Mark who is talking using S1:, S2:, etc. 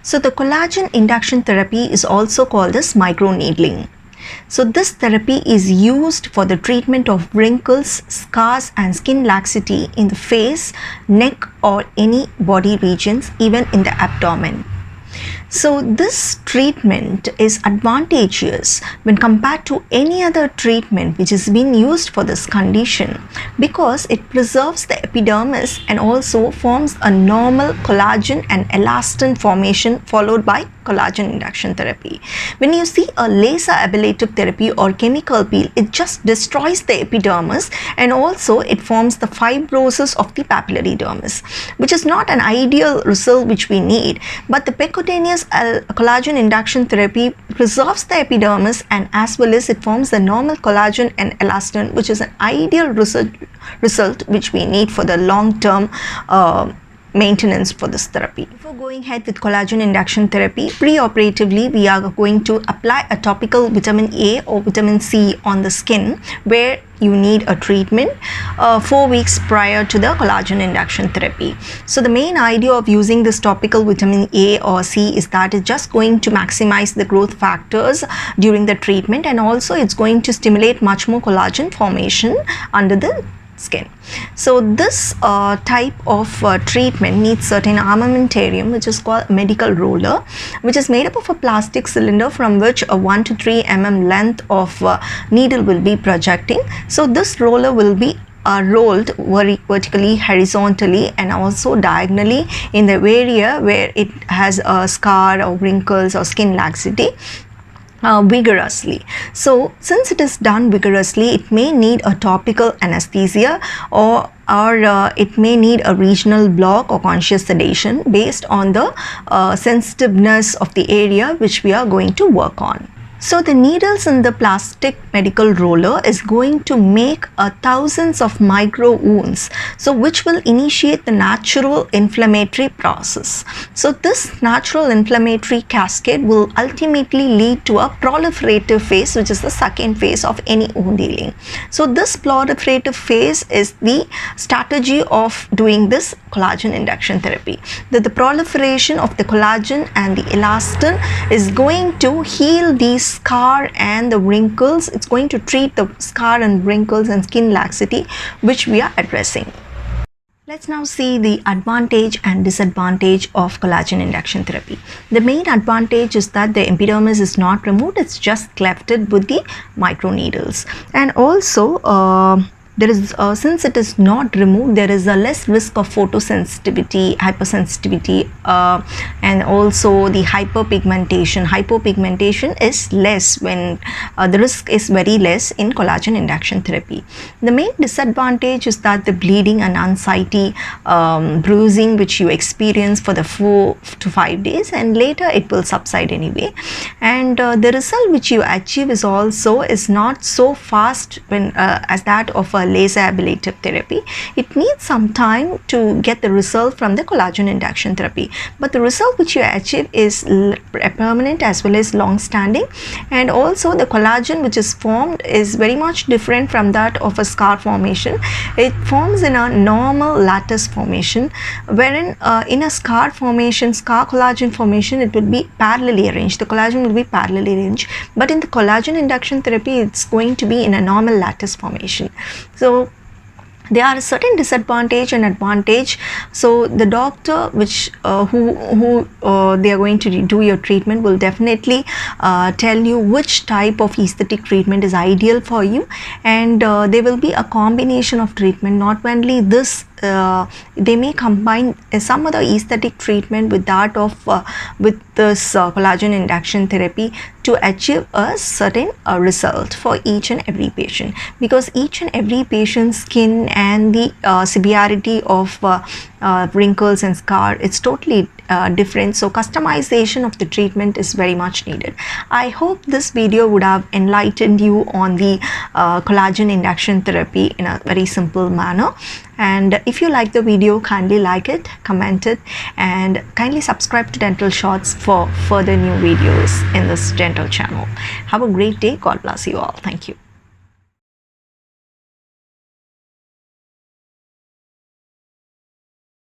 S1: So the collagen induction therapy is also called as microneedling. So this therapy is used for the treatment of wrinkles, scars and skin laxity in the face, neck or any body regions, even in the abdomen. So this treatment is advantageous when compared to any other treatment which is being used for this condition, because it preserves the epidermis and also forms a normal collagen and elastin formation followed by collagen induction therapy. When you see a laser ablative therapy or chemical peel, it just destroys the epidermis and also it forms the fibrosis of the papillary dermis, which is not an ideal result which we need. But the percutaneous collagen induction therapy preserves the epidermis and as well as it forms the normal collagen and elastin, which is an ideal result which we need for the long-term maintenance for this therapy. Before going ahead with collagen induction therapy, preoperatively we are going to apply a topical vitamin A or vitamin C on the skin where you need a treatment 4 weeks prior to the collagen induction therapy. So the main idea of using this topical vitamin A or C is that it's just going to maximize the growth factors during the treatment, and also it's going to stimulate much more collagen formation under the skin. So this type of treatment needs certain armamentarium, which is called medical roller, which is made up of a plastic cylinder from which a 1 to 3 mm length of needle will be projecting. So this roller will be rolled vertically, horizontally and also diagonally in the area where it has a scar or wrinkles or skin laxity. Vigorously. So since it is done vigorously, it may need a topical anesthesia or it may need a regional block or conscious sedation based on the sensitiveness of the area which we are going to work on. So the needles in the plastic medical roller is going to make thousands of micro wounds, so which will initiate the natural inflammatory process. So this natural inflammatory cascade will ultimately lead to a proliferative phase, which is the second phase of any wound healing. So this proliferative phase is the strategy of doing this collagen induction therapy. The proliferation of the collagen and the elastin is going to heal these scar and the wrinkles. It's going to treat the scar and wrinkles and skin laxity which we are addressing. Let's now see the advantage and disadvantage of collagen induction therapy. The main advantage is that the epidermis is not removed, it's just clefted with the microneedles. And also there is since it is not removed, there is a less risk of photosensitivity, hypersensitivity and also the hyperpigmentation. Hypopigmentation is less when the risk is very less in collagen induction therapy. The main disadvantage is that the bleeding and unsightly bruising which you experience for the 4 to 5 days and later it will subside anyway. And the result which you achieve is not so fast when as that of a laser ablative therapy. It needs some time to get the result from the collagen induction therapy, but the result which you achieve is permanent as well as long standing. And also the collagen which is formed is very much different from that of a scar formation. It forms in a normal lattice formation, wherein in a scar formation, scar collagen formation, it will be parallelly arranged. The collagen will be parallelly arranged, but in the collagen induction therapy it's going to be in a normal lattice formation. So there are a certain disadvantage and advantage. So the doctor which who they are going to do your treatment will definitely tell you which type of aesthetic treatment is ideal for you, and there will be a combination of treatment. Not only this, they may combine some other aesthetic treatment with that of with this collagen induction therapy to achieve a certain result for each and every patient, because each and every patient's skin and the severity of wrinkles and scar, it's totally different. So customization of the treatment is very much needed. I hope this video would have enlightened you on the collagen induction therapy in a very simple manner. And if you like the video, kindly like it, comment it, and kindly subscribe to Dental Shots for further new videos in this dental channel. Have a great day. God bless you all. Thank you.